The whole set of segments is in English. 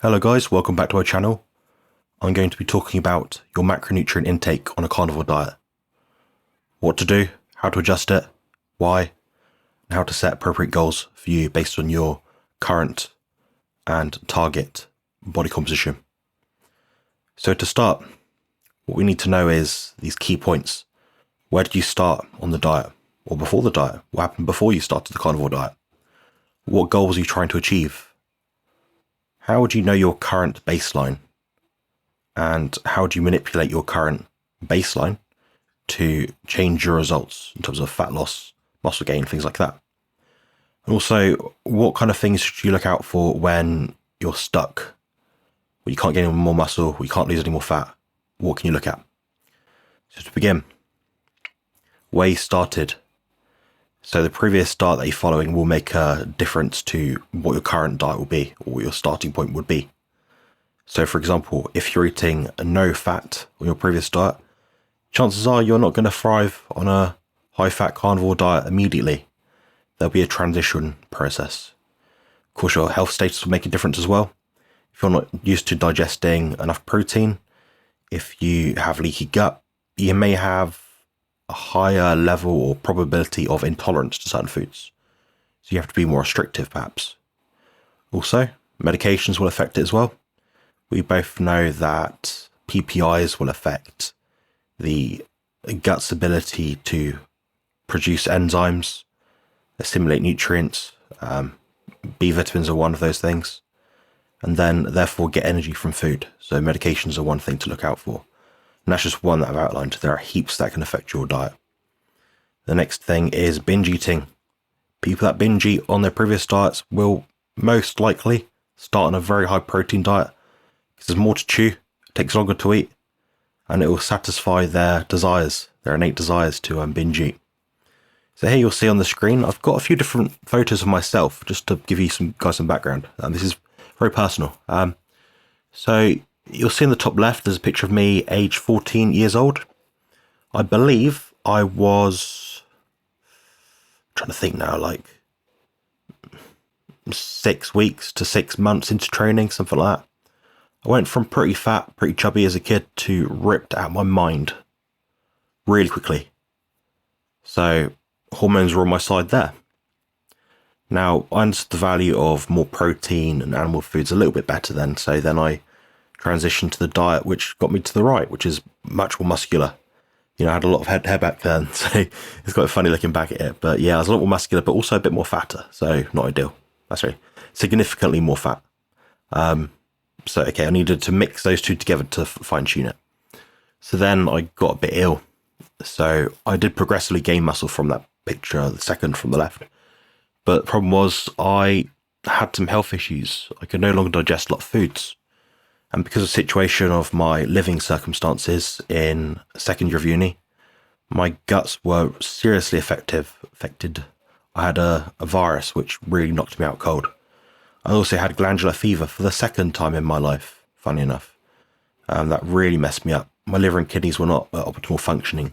Hello guys, welcome back to our channel. I'm going to be talking about your macronutrient intake on a carnivore diet. What to do, how to adjust it, why, and how to set appropriate goals for you based on your current and target body composition. So to start, what we need to know is these key points. Where did you start on the diet or before the diet? What happened before you started the carnivore diet? What goals are you trying to achieve? How would you know your current baseline? And how do you manipulate your current baseline to change your results in terms of fat loss, muscle gain, things like that? And also, what kind of things should you look out for when you're stuck? Well, you can't gain any more muscle, you can't lose any more fat. What can you look at? So to begin, where you started. So the previous diet that you're following will make a difference to what your current diet will be or what your starting point would be. So for example, if you're eating no fat on your previous diet, chances are you're not going to thrive on a high fat carnivore diet immediately. There'll be a transition process. Of course, your health status will make a difference as well. If you're not used to digesting enough protein, if you have leaky gut, you may have a higher level or probability of intolerance to certain foods. So you have to be more restrictive perhaps. Also, medications will affect it as well. We both know that PPIs will affect the gut's ability to produce enzymes, assimilate nutrients. B vitamins are one of those things. And then therefore get energy from food. So medications are one thing to look out for. And that's just one that I've outlined. There are heaps that can affect your diet. The next thing is binge eating. People that binge eat on their previous diets will most likely start on a very high protein diet because there's more to chew, it takes longer to eat, and it will satisfy their desires, their innate desires to binge eat. So here you'll see on the screen, I've got a few different photos of myself just to give you some background. This is very personal. So you'll see in the top left, there's a picture of me, age 14 years old. I believe I was, I'm trying to think now, like 6 weeks to 6 months into training, something like that. I went from pretty fat, pretty chubby as a kid to ripped out my mind really quickly. So hormones were on my side there. Now, I understood the value of more protein and animal foods a little bit better then. So then I transitioned to the diet, which got me to the right, which is much more muscular. You know, I had a lot of hair back then, so it's quite funny looking back at it. But yeah, I was a lot more muscular, but also a bit more fatter. So not ideal. That's right. Significantly more fat. So, okay, I needed to mix those two together to fine tune it. So then I got a bit ill. So I did progressively gain muscle from that picture, the second from the left. But the problem was I had some health issues. I could no longer digest a lot of foods. And because of the situation of my living circumstances in second year of uni, my guts were seriously affected. I had a virus which really knocked me out cold. I also had glandular fever for the second time in my life, funny enough. That really messed me up. My liver and kidneys were not at optimal functioning.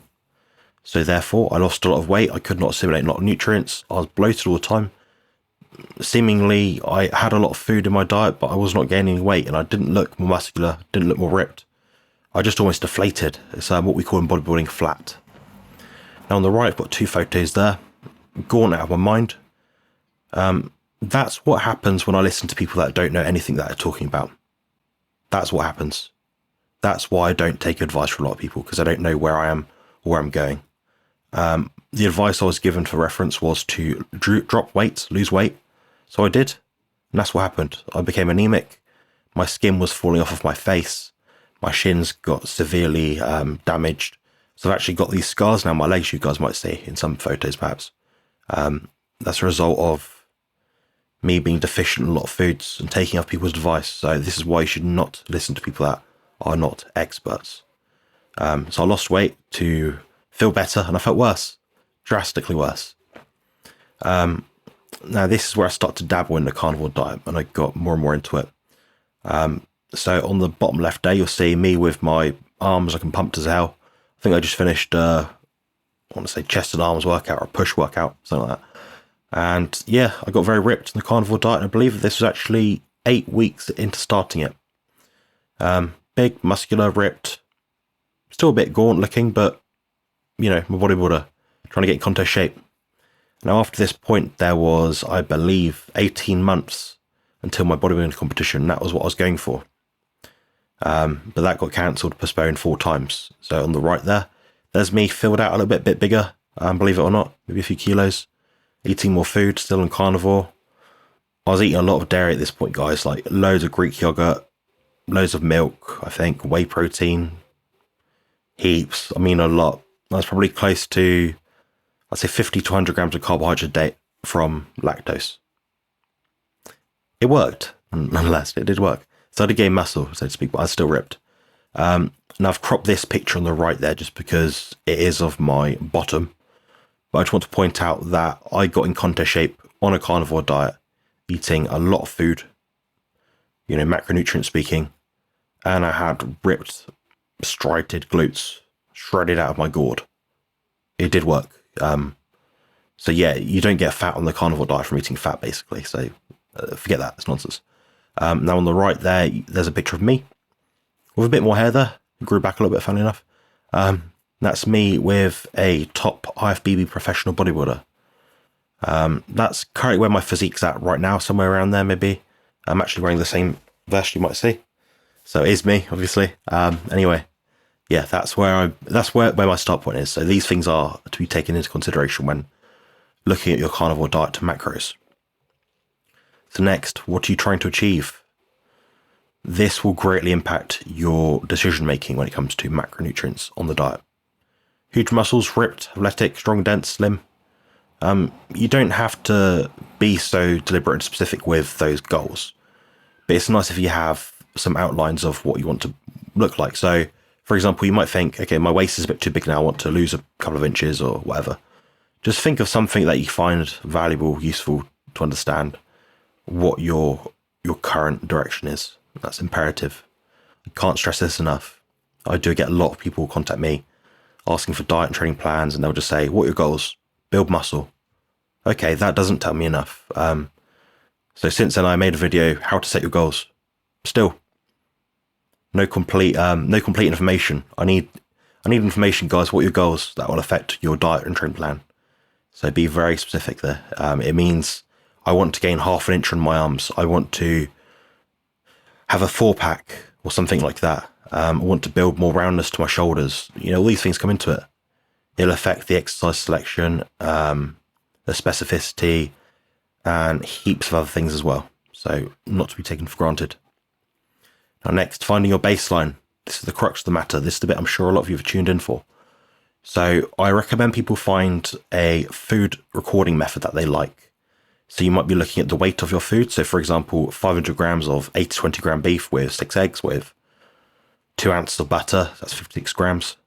So therefore, I lost a lot of weight. I could not assimilate a lot of nutrients. I was bloated all the time. Seemingly, I had a lot of food in my diet, but I was not gaining weight, and I didn't look more muscular, didn't look more ripped. I just almost deflated. It's what we call in bodybuilding flat. Now on the right, I've got two photos there. Gone out of my mind. That's what happens when I listen to people that don't know anything that they're talking about. That's what happens. That's why I don't take advice from a lot of people, because I don't know where I am or where I'm going. The advice I was given for reference was to drop weight, lose weight. So I did. And that's what happened. I became anemic. My skin was falling off of my face. My shins got severely damaged. So I've actually got these scars now on my legs, you guys might see in some photos perhaps. That's a result of me being deficient in a lot of foods and taking other people's advice. So this is why you should not listen to people that are not experts. So I lost weight to feel better, and I felt worse, drastically worse. Now this is where I started to dabble in the carnivore diet, and I got more and more into it. So on the bottom left there, you'll see me with my arms like I'm pumped as hell. I think I just finished, I want to say chest and arms workout or push workout, something like that. And yeah, I got very ripped in the carnivore diet. And I believe this was actually 8 weeks into starting it. Big, muscular, ripped, still a bit gaunt looking, but, you know, my bodybuilder, trying to get in contest shape. Now, after this point, there was, I believe, 18 months until my bodybuilding competition. That was what I was going for. But that got cancelled, postponed 4 times. So on the right there's me filled out a little bit bigger, believe it or not, maybe a few kilos, eating more food, still on carnivore. I was eating a lot of dairy at this point, guys, like loads of Greek yogurt, loads of milk, I think, whey protein, heaps. I mean, a lot. I was probably close to, I'd say 50 to 100 grams of carbohydrate a day from lactose. It worked, nonetheless, it did work. So I did gain muscle, so to speak, but I was still ripped. Now I've cropped this picture on the right there just because it is of my bottom. But I just want to point out that I got in contest shape on a carnivore diet, eating a lot of food, you know, macronutrient speaking, and I had ripped, striated glutes shredded out of my gourd. It did work. So yeah, you don't get fat on the carnivore diet from eating fat, basically. So forget that, it's nonsense. Now on the right there's a picture of me with a bit more hair there. It grew back a little bit, funny enough. That's me with a top IFBB professional bodybuilder. That's currently where my physique's at right now, somewhere around there maybe. I'm actually wearing the same vest, you might see. So it is me, obviously. Anyway, yeah, that's where my start point is. So these things are to be taken into consideration when looking at your carnivore diet to macros. So next, what are you trying to achieve? This will greatly impact your decision making when it comes to macronutrients on the diet. Huge muscles, ripped, athletic, strong, dense, slim. You don't have to be so deliberate and specific with those goals, but it's nice if you have some outlines of what you want to look like. So, for example, you might think, okay, my waist is a bit too big now, I want to lose a couple of inches or whatever. Just think of something that you find valuable, useful to understand what your current direction is. That's imperative. I can't stress this enough. I do get a lot of people contact me asking for diet and training plans, and they'll just say, what are your goals? Build muscle. Okay, that doesn't tell me enough. So since then I made a video, how to set your goals. Still, no complete information. I need information, guys. What are your goals that will affect your diet and training plan? So be very specific there. It means I want to gain half an inch on my arms. I want to have a 4-pack or something like that. I want to build more roundness to my shoulders. You know, all these things come into it. It'll affect the exercise selection, the specificity, and heaps of other things as well. So not to be taken for granted. Now next, finding your baseline. This is the crux of the matter. This is the bit I'm sure a lot of you have tuned in for. So I recommend people find a food recording method that they like. So you might be looking at the weight of your food. So for example, 500 grams of 8 to 20 gram beef with 6 eggs with 2 ounces of butter, that's 56 grams,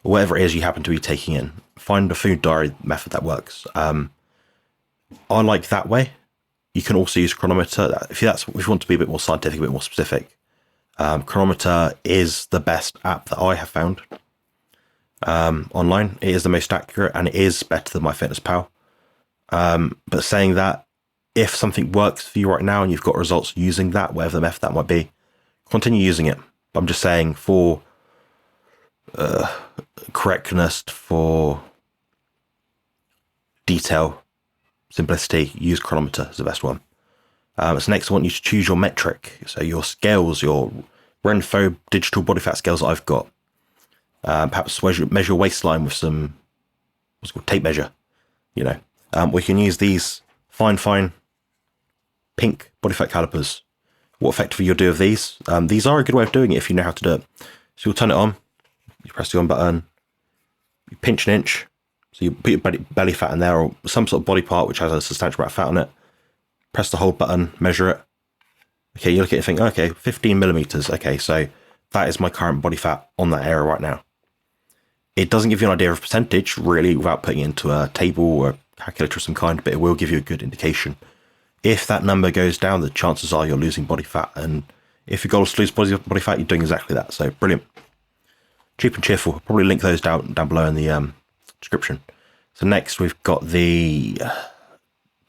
or whatever it is you happen to be taking in. Find a food diary method that works. I like that way. You can also use Chronometer. If you want to be a bit more scientific, a bit more specific, Chronometer is the best app that I have found online. It is the most accurate and it is better than MyFitnessPal. But saying that, if something works for you right now and you've got results using that, whatever the method that might be, continue using it. But I'm just saying, for correctness, for detail, simplicity, use Chronometer is the best one. So next I want you to choose your metric. So your scales, your Renpho digital body fat scales that I've got. Perhaps measure your waistline with some what's called tape measure, you know. We can use these fine pink body fat calipers. What effectively you'll do with these? These are a good way of doing it if you know how to do it. So you'll turn it on, you press the on button, you pinch an inch, so you put your belly fat in there or some sort of body part which has a substantial amount of fat on it. Press the hold button, measure it. Okay, you look at it and think, okay, 15 millimeters. Okay, so that is my current body fat on that area right now. It doesn't give you an idea of percentage, really, without putting it into a table or a calculator of some kind, but it will give you a good indication. If that number goes down, the chances are you're losing body fat. And if your goal is to lose body fat, you're doing exactly that. So brilliant. Cheap and cheerful. I'll probably link those down below in the description. So next we've got the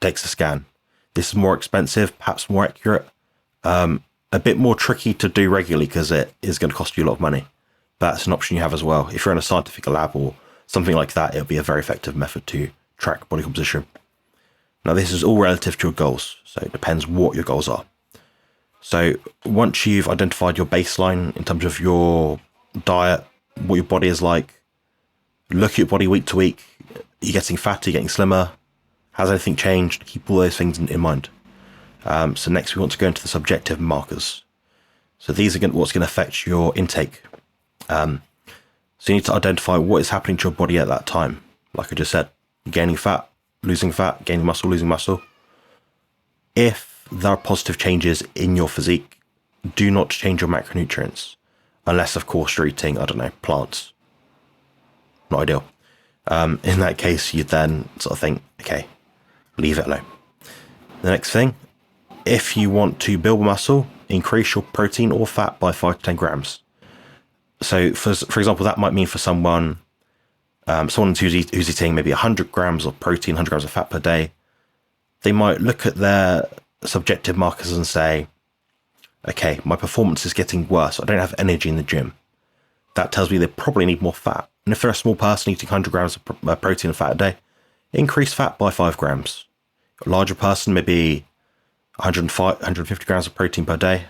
DEXA scan. This is more expensive, perhaps more accurate. A bit more tricky to do regularly because it is going to cost you a lot of money. That's an option you have as well. If you're in a scientific lab or something like that, it'll be a very effective method to track body composition. Now, this is all relative to your goals, so it depends what your goals are. So once you've identified your baseline in terms of your diet, what your body is like, look at your body week to week. Are you getting fatter? Are you getting slimmer? Has anything changed? Keep all those things in mind. So next we want to go into the subjective markers. So these are what's going to affect your intake. So you need to identify what is happening to your body at that time. Like I just said, you're gaining fat, losing fat, gaining muscle, losing muscle. If there are positive changes in your physique, do not change your macronutrients. Unless, of course, you're eating, I don't know, plants. Not ideal. In that case, you then sort of think, okay, leave it alone. The next thing, if you want to build muscle, increase your protein or fat by 5 to 10 grams. So, for example, that might mean for someone who's eating maybe 100 grams of protein, 100 grams of fat per day, they might look at their subjective markers and say, okay, my performance is getting worse. I don't have energy in the gym. That tells me they probably need more fat. And if they're a small person eating 100 grams of protein and fat a day, increase fat by 5 grams. A larger person, maybe 150 grams of protein per day.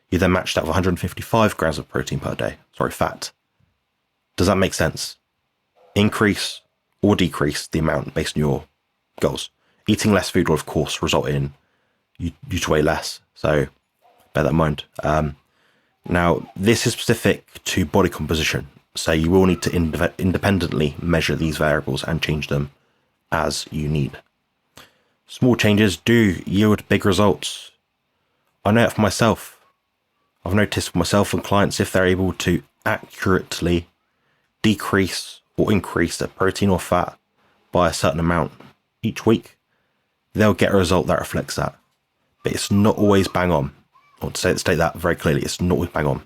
You then match that with 155 grams of protein per day. Sorry, fat. Does that make sense? Increase or decrease the amount based on your goals. Eating less food will, of course, result in you to weigh less. So bear that in mind. Now, this is specific to body composition. So you will need to independently measure these variables and change them as you need. Small changes do yield big results. I know it for myself. I've noticed for myself and clients, if they're able to accurately decrease or increase their protein or fat by a certain amount each week, they'll get a result that reflects that. But it's not always bang on. I want to state that very clearly. It's not always bang on.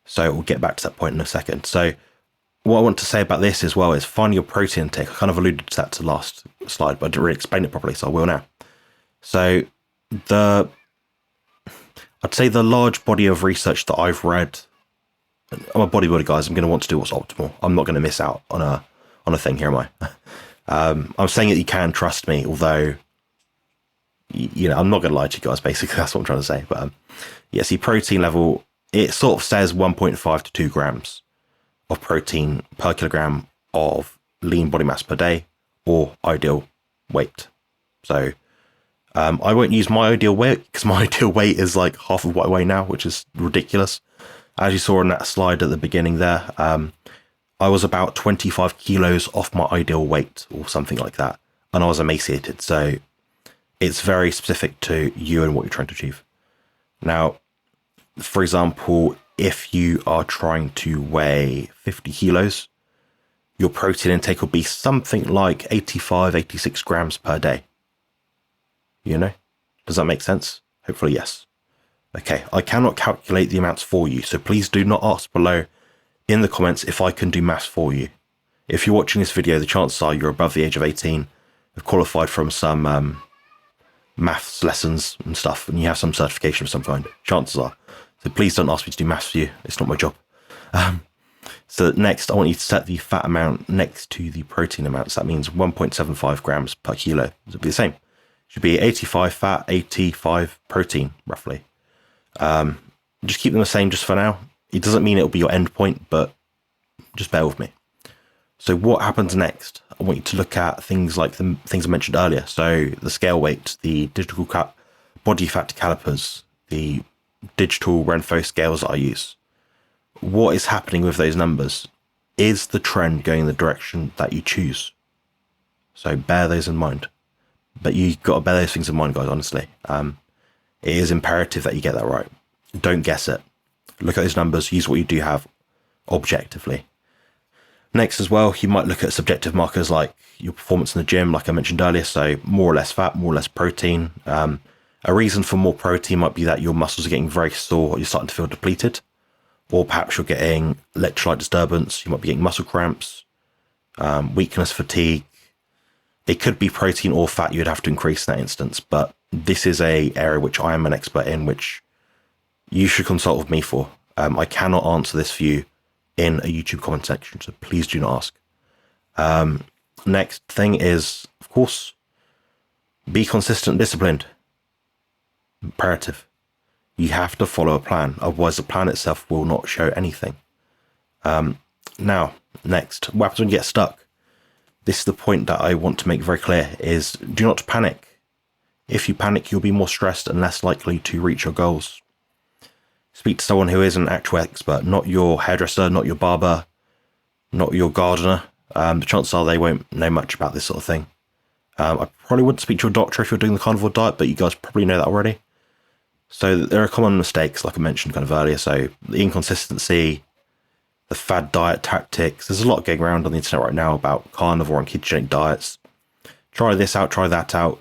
So we'll get back to that point in a second. So what I want to say about this as well is find your protein intake. I kind of alluded to that to the last slide, but I didn't really explain it properly, so I will now. So I'd say the large body of research that I've read, I'm a bodybuilder, guys. I'm going to want to do what's optimal. I'm not going to miss out on a thing here, am I? I'm saying that you can trust me, although, I'm not going to lie to you guys, basically. That's what I'm trying to say. But see, protein level, it sort of says 1.5 to 2 grams of protein per kilogram of lean body mass per day, or ideal weight. So I won't use my ideal weight because my ideal weight is like half of what I weigh now, which is ridiculous. As you saw in that slide at the beginning there, I was about 25 kilos off my ideal weight or something like that. And I was emaciated. So it's very specific to you and what you're trying to achieve. Now, for example, if you are trying to weigh 50 kilos, your protein intake will be something like 85, 86 grams per day. Does that make sense? Hopefully, yes. Okay, I cannot calculate the amounts for you, so please do not ask below in the comments if I can do maths for you. If you're watching this video, the chances are you're above the age of 18, have qualified from some maths lessons and stuff, and you have some certification of some kind. Chances are. So please don't ask me to do maths for you. It's not my job. So next, I want you to set the fat amount next to the protein amount. So that means 1.75 grams per kilo. It'll be the same. It should be 85 fat, 85 protein, roughly. Just keep them the same just for now. It doesn't mean it'll be your end point, but just bear with me. So what happens next? I want you to look at things like the things I mentioned earlier. So the scale weight, the digital body fat calipers, the digital Renfo scales that I use. What is happening with those numbers? Is the trend going in the direction that you choose? So bear those in mind. But you've got to bear those things in mind, guys, honestly. It is imperative that you get that right. Don't guess it. Look at those numbers, use what you do have objectively. Next as well, you might look at subjective markers like your performance in the gym, like I mentioned earlier. So more or less fat, more or less protein. A reason for more protein might be that your muscles are getting very sore, you're starting to feel depleted. Or perhaps you're getting electrolyte disturbance, you might be getting muscle cramps, weakness, fatigue. It could be protein or fat you'd have to increase in that instance, but this is a area which I am an expert in, which you should consult with me for. I cannot answer this for you in a YouTube comment section, so please do not ask. Next thing is, of course, be consistent and disciplined. Imperative. You have to follow a plan, otherwise the plan itself will not show anything. Now, next, what happens when you get stuck? This is the point that I want to make very clear, is do not panic. If you panic, you'll be more stressed and less likely to reach your goals. Speak to someone who is an actual expert, not your hairdresser, not your barber, not your gardener. The chances are they won't know much about this sort of thing. I probably wouldn't speak to a doctor if you're doing the carnivore diet, but you guys probably know that already. So there are common mistakes, like I mentioned kind of earlier. So the inconsistency, the fad diet tactics. There's a lot going around on the internet right now about carnivore and ketogenic diets. Try this out, try that out.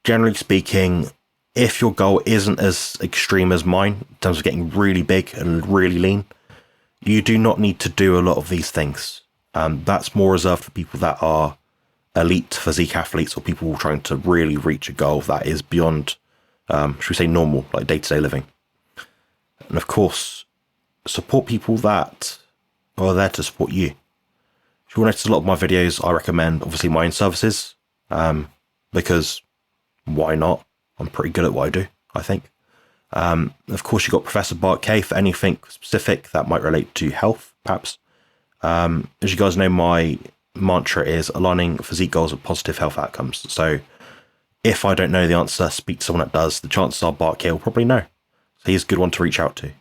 Generally speaking, if your goal isn't as extreme as mine, in terms of getting really big and really lean, you do not need to do a lot of these things. That's more reserved for people that are elite physique athletes or people trying to really reach a goal that is beyond, should we say, normal, like day-to-day living. And of course, support people that are there to support you. If you want to notice a lot of my videos, I recommend obviously my own services, because why not? I'm pretty good at what I do, I think. Of course, you've got Professor Bart K for anything specific that might relate to health, perhaps. As you guys know, my mantra is aligning physique goals with positive health outcomes. So if I don't know the answer, speak to someone that does. The chances are Bart K will probably know. So he's a good one to reach out to.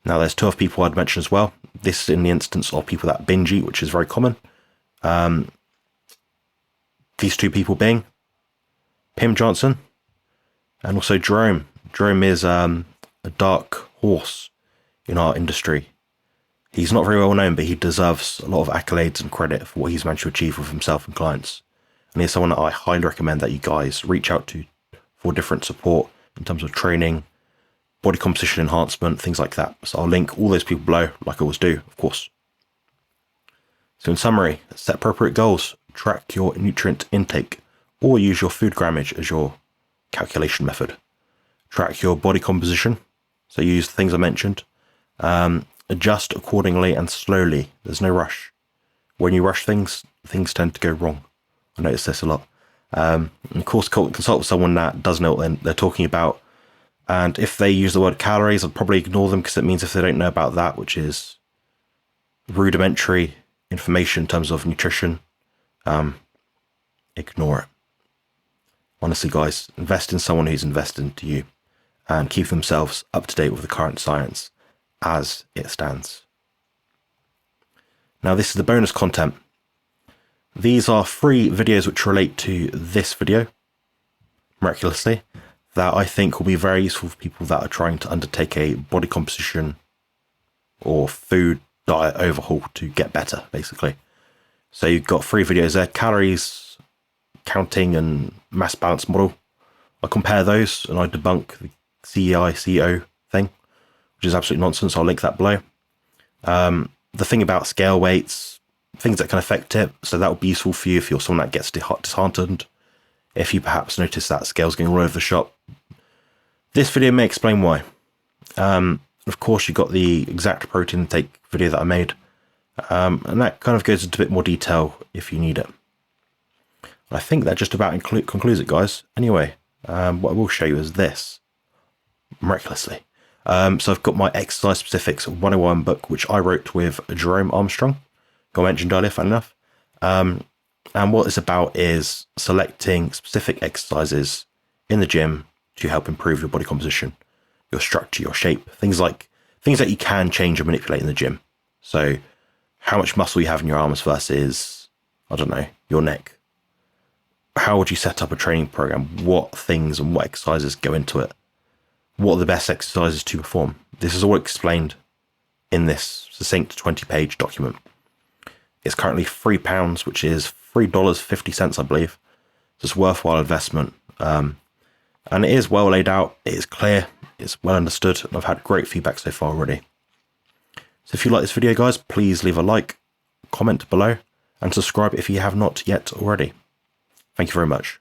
Now, there's 2 other people I'd mention as well. This is in the instance of people that binge eat, which is very common. These 2 people being Pim Johnson and also Jerome. Jerome is a dark horse in our industry. He's not very well known, but he deserves a lot of accolades and credit for what he's managed to achieve with himself and clients. And he's someone that I highly recommend that you guys reach out to for different support in terms of training, body composition enhancement, things like that. So I'll link all those people below, like I always do, of course. So in summary, set appropriate goals, track your nutrient intake, or use your food grammage as your calculation method. Track your body composition, so use the things I mentioned. Adjust accordingly and slowly. There's no rush. When you rush things, things tend to go wrong. I notice this a lot. Of course, consult with someone that does know what they're talking about. And if they use the word calories, I'd probably ignore them, because it means if they don't know about that, which is rudimentary information in terms of nutrition, ignore it. Honestly, guys, invest in someone who's invested into you and keep themselves up to date with the current science as it stands. Now, this is the bonus content. These are 3 videos which relate to this video, miraculously, that I think will be very useful for people that are trying to undertake a body composition or food diet overhaul to get better, basically. So you've got 3 videos there: calories, counting, and mass balance model. I compare those and I debunk the CEI-CO thing, which is absolute nonsense. I'll link that below. The thing about scale weights, things that can affect it, so that will be useful for you if you're someone that gets disheartened, if you perhaps notice that scale's going all over the shop. This video may explain why. Of course, you've got the exact protein intake video that I made, and that kind of goes into a bit more detail if you need it. I think that just about concludes it, guys. Anyway, what I will show you is this, miraculously. So I've got my Exercise Specifics 101 book, which I wrote with Jerome Armstrong, who I mentioned earlier, fun enough. And what it's about is selecting specific exercises in the gym to help improve your body composition, your structure, your shape, things that you can change and manipulate in the gym. So how much muscle you have in your arms versus, I don't know, your neck. How would you set up a training program? What things and what exercises go into it? What are the best exercises to perform? This is all explained in this succinct 20-page document. It's currently £3, which is $3.50, I believe. So it's a worthwhile investment. And it is well laid out. It is clear. It's well understood. And I've had great feedback so far already. So if you like this video, guys, please leave a like, comment below, and subscribe if you have not yet already. Thank you very much.